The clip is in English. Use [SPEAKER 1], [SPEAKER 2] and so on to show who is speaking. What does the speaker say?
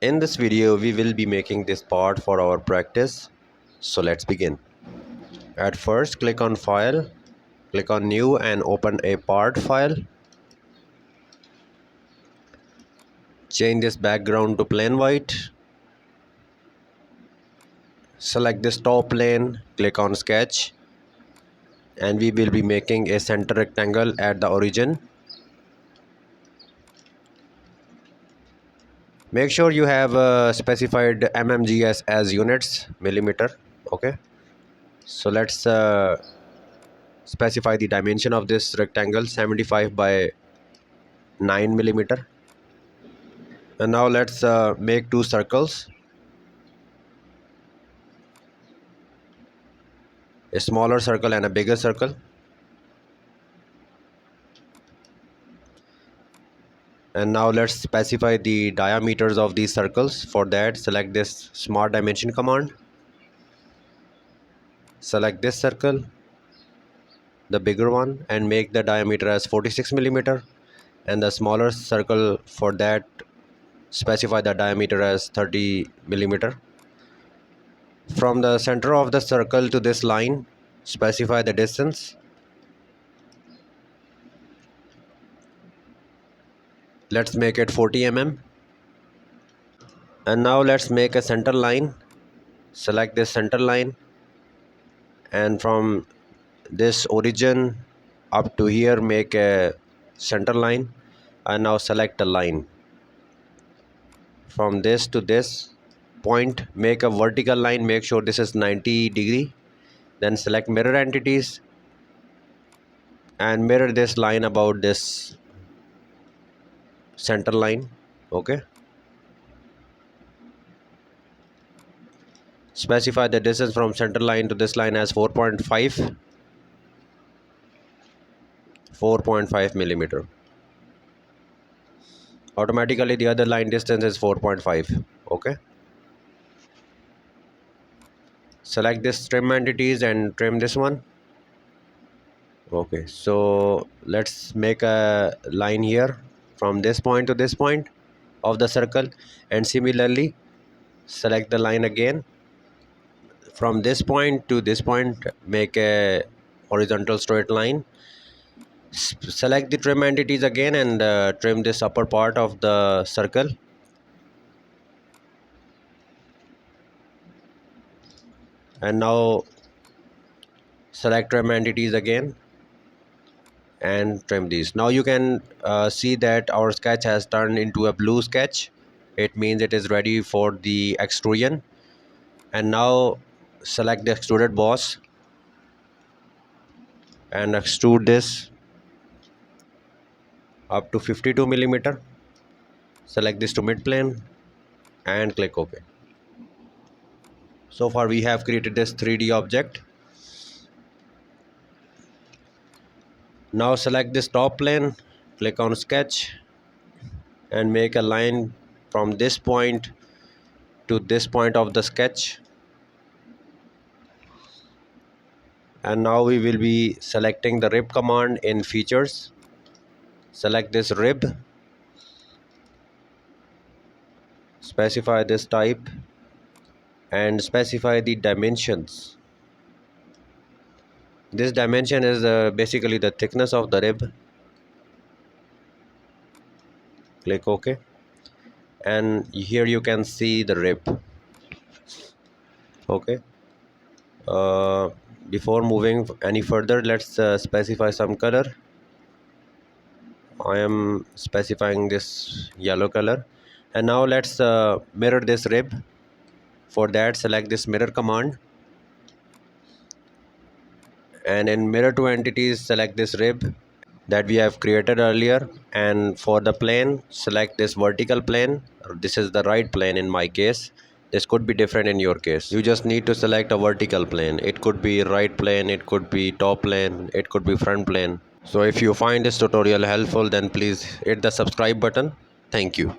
[SPEAKER 1] In this video, we will be making this part for our practice. So let's begin. At first, click on File, click on New and open a part file. Change this background to plain white. Select this top plane, click on Sketch, and we will be making a center rectangle at the origin. Make sure you have specified mmgs as units, millimeter. Okay, so let's specify the dimension of this rectangle, 75 by 9 millimeter. And now let's make two circles, a smaller circle and a bigger circle. And now let's specify the diameters of these circles. For that, select this smart dimension command. Select this circle, the bigger one, and make the diameter as 46 millimeter. And the smaller circle, for that, specify the diameter as 30 millimeter. From the center of the circle to this line, specify the distance. Let's make it 40 mm. And now let's make a center line. Select this center line, and from this origin up to here make a center line. And now select the line. From this to this point, make a vertical line. Make sure this is 90 degree. Then select mirror entities and mirror this line about this center line. Okay, specify the distance from center line to this line as 4.5 millimeter. Automatically the other line distance is 4.5. Okay, select this trim entities and trim this one. Okay, so let's make a line here from this point to this point of the circle, and similarly select the line again from this point to this point. Make a horizontal straight line. Select the trim entities again and trim this upper part of the circle. And now select trim entities again and trim these. Now you can see that our sketch has turned into a blue sketch. It means it is ready for the extrusion. And now select the extruded boss and extrude this up to 52 millimeter. Select this to mid plane and click OK. So far we have created this 3D object. Now select this top plane, click on sketch and make a line from this point to this point of the sketch. And now we will be selecting the rib command in features. Select this rib, specify this type and specify the dimensions. This dimension is basically the thickness of the rib. Click OK, and here you can see the rib. Okay, before moving any further, let's specify some color. I am specifying this yellow color. And now let's mirror this rib. For that, select this mirror command, and in mirror to entities select this rib that we have created earlier. And for the plane, select this vertical plane. This is the right plane in my case. This could be different in your case. You just need to select a vertical plane. It could be right plane, it could be top plane, it could be front plane. So if you find this tutorial helpful, then please hit the subscribe button. Thank you.